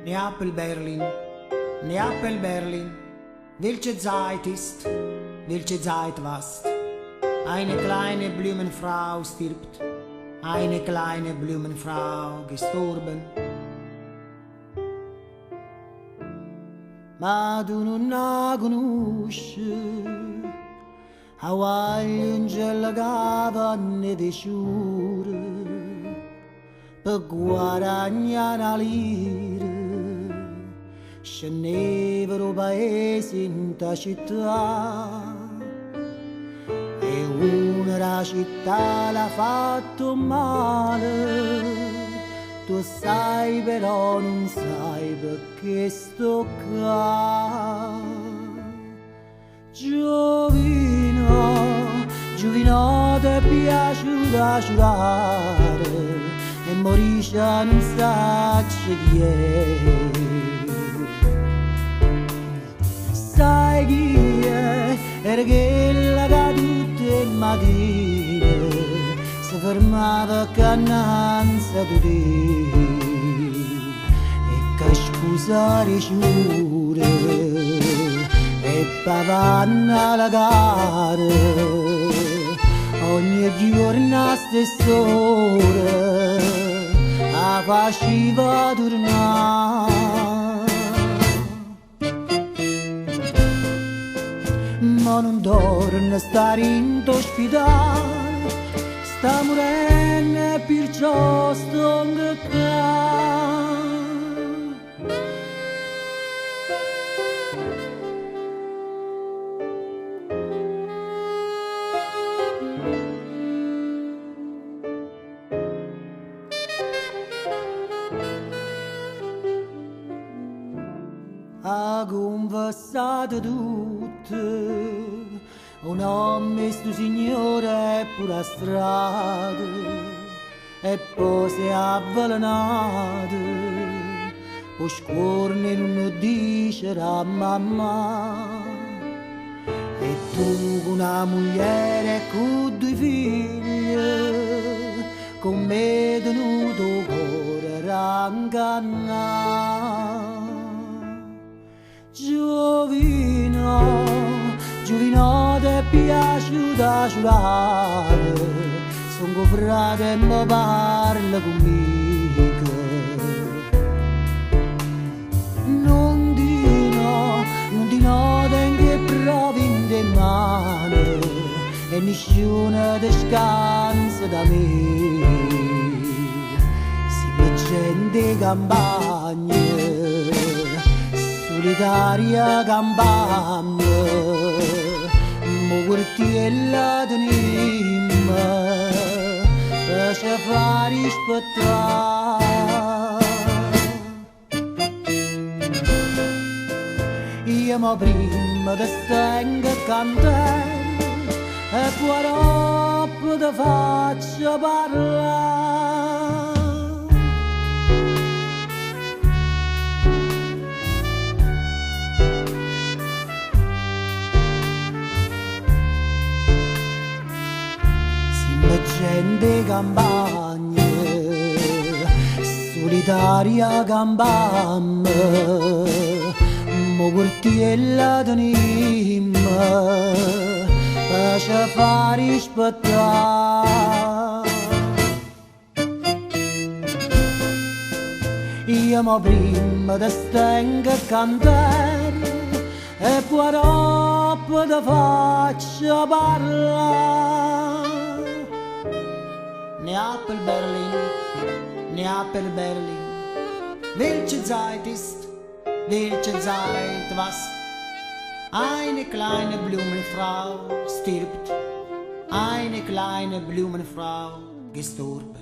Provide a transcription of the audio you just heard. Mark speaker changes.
Speaker 1: Neapel, Berlin, Neapel, Berlin, welche Zeit ist, welche Zeit warst. Eine kleine Blumenfrau stirbt, eine kleine Blumenfrau gestorben. Ma tu non la conosci, a voglio cavanne di sciure, per guadagnare una lira, scendevano paesi in ta città, e una la città l'ha fatto male. Tu sai però non sai perché sto qua. Giovino, giovino ti piaciuta giurare e morisce non sa chi è. Sai chi è? Era quella che tutte le mattine si fermava cannanza di te e che scusare giure e pavanna la gara ogni giorno a stessa ora la faceva tornare. Ma non torna a stare in ospedale, sta morendo e perciò sto qua. Ha confessato tutto, un uomo sto signore pure a strada, e poi si è avvelenato, poi scorne non dice a mamma, e tu con una moglie e con due figli, con me tenuto cuore ranganna. Giovino, giovino ti piaciuta giurare, son con frate e mi parla conmigo. Non di no, tengo provi in te mano e nessuno ti scansa da me. Siamo gente campagna, solitaria campagna, mo quartiella tenimmo, per ci fare rispettare. Io ma prima ti stengo a cantare, e poi dopo ti faccio parlare. Gente campagna, solitaria campagna, mo quartiella tenimmo, per ci fare rispettare. Io ma prima ti stengo a cantare, e poi dopo ti faccio parlare. Neapel, Berlin, Neapel, Berlin, welche Zeit ist, welche Zeit was? Eine kleine Blumenfrau stirbt, eine kleine Blumenfrau gestorben.